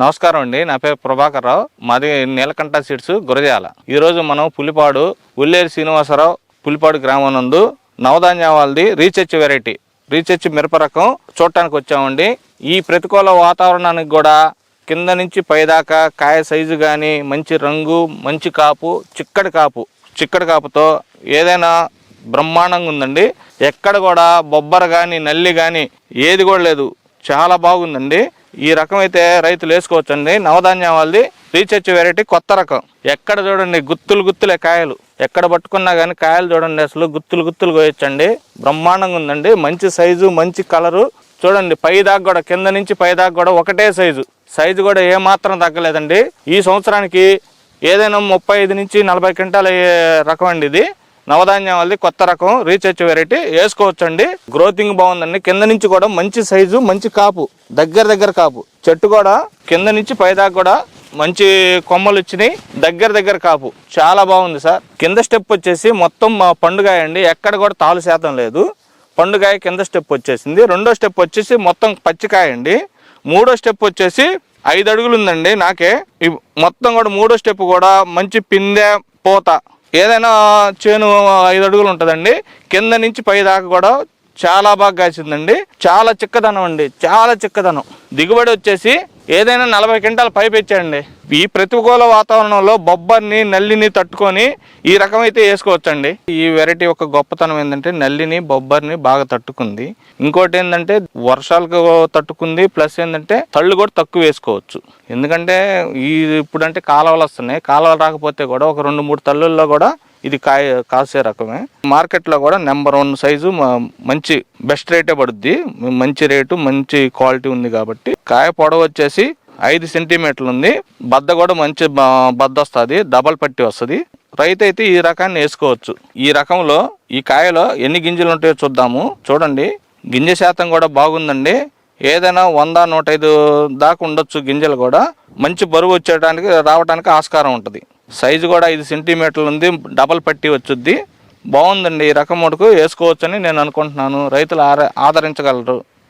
నమస్కారం అండి, నా పేరు ప్రభాకర్ రావు. మాది నీలకంఠ సీడ్స్ గురజాల. ఈరోజు మనం పులిపాడు ఉల్లేరు శ్రీనివాసరావు పులిపాడు గ్రామం నందు నవధాన్యాలది రీచెచ్ వెరైటీ రీచెచ్ మిరప రకం చూడటానికి వచ్చామండి. ఈ ప్రతికూల వాతావరణానికి కూడా కింద నుంచి పైదాకా కాయ సైజు కానీ మంచి రంగు, మంచి కాపు, చిక్కడి కాపుతో ఏదైనా బ్రహ్మాండంగా ఉందండి. ఎక్కడ కూడా బొబ్బర కానీ నల్లి కానీ ఏది కూడా లేదు, చాలా బాగుందండి. ఈ రకం అయితే రైతులు వేసుకోవచ్చండి. నవధాన్యాలది రీచెచ్ వెరైటీ కొత్త రకం. ఎక్కడ చూడండి గుత్తులే కాయలు, ఎక్కడ పట్టుకున్నా కానీ కాయలు చూడండి, అసలు గుత్తులు కోయొచ్చండి. బ్రహ్మాండంగా ఉందండి. మంచి సైజు, మంచి కలరు. చూడండి పైదాకా కూడా, కింద నుంచి పైదాకా కూడా ఒకటే సైజు కూడా ఏమాత్రం తగ్గలేదండి. ఈ సంవత్సరానికి ఏదైనా 35 నుంచి 40 క్వింటాల రకం అండి ఇది. నవధాన్యాలది కొత్త రకం రీచెచ్ వెరైటీ వేసుకోవచ్చండి. గ్రోతింగ్ బాగుందండి. కింద నుంచి కూడా మంచి సైజు, మంచి కాపు, దగ్గర కాపు. చెట్టు కూడా కింద నుంచి పైదాకా కూడా మంచి కొమ్మలు వచ్చినాయి, దగ్గర కాపు. చాలా బాగుంది సార్. కింద స్టెప్ వచ్చేసి మొత్తం పండుగాయ అండి. ఎక్కడ కూడా తాలు శాతం లేదు. పండుగాయ కింద స్టెప్ వచ్చేసింది. రెండో స్టెప్ వచ్చేసి మొత్తం పచ్చికాయ అండి. మూడో స్టెప్ వచ్చేసి 5 అడుగులు ఉందండి. నాకే మొత్తం కూడా మూడో స్టెప్ కూడా మంచి పిందె పూత. ఏదైనా చేను 5 అడుగులు ఉంటుందండి. కింద నుంచి పైదాకా కూడా చాలా బాగా కాసిందండి. చాలా చిక్కదనం అండి, చాలా చిక్కదనం. దిగుబడి వచ్చేసి ఏదైనా 40 క్వింటాల పైపు ఇచ్చాయండి. ఈ ప్రతికూల వాతావరణంలో బొబ్బర్ని, నల్లిని తట్టుకొని ఈ రకం అయితే వేసుకోవచ్చండి. ఈ వెరైటీ యొక్క గొప్పతనం ఏంటంటే నల్లిని, బొబ్బర్ని బాగా తట్టుకుంది. ఇంకోటి ఏంటంటే వర్షాలకు తట్టుకుంది. ప్లస్ ఏంటంటే తళ్ళు కూడా తక్కువ వేసుకోవచ్చు. ఎందుకంటే ఇప్పుడంటే కాలువలు వస్తున్నాయి. కాలువలు రాకపోతే కూడా ఒక 2-3 తళ్ళుల్లో కూడా ఇది కాసే రకమే. మార్కెట్లో కూడా నెంబర్ 1 సైజు, మంచి బెస్ట్ రేటే పడుద్ది. మంచి రేటు, మంచి క్వాలిటీ ఉంది కాబట్టి. కాయ పొడవు వచ్చేసి 5 సెంటీమీటర్లు ఉంది. బద్ద కూడా మంచి బద్ద వస్తుంది, డబల్ పట్టి వస్తుంది. రైతు అయితే ఈ రకాన్ని వేసుకోవచ్చు. ఈ రకంలో ఈ కాయలో ఎన్ని గింజలు ఉంటాయో చూద్దాము. చూడండి, గింజ శాతం కూడా బాగుందండి. ఏదైనా 100-105 దాకా ఉండొచ్చు గింజలు కూడా. మంచి బరువు రావడానికి ఆస్కారం ఉంటుంది. సైజు కూడా 5 సెంటీమీటర్లు ఉంది, డబల్ పట్టి వచ్చుద్ది. బాగుందండి. ఈ రకం మటుకు వేసుకోవచ్చని నేను అనుకుంటున్నాను. రైతులు ఆదరించగలరు.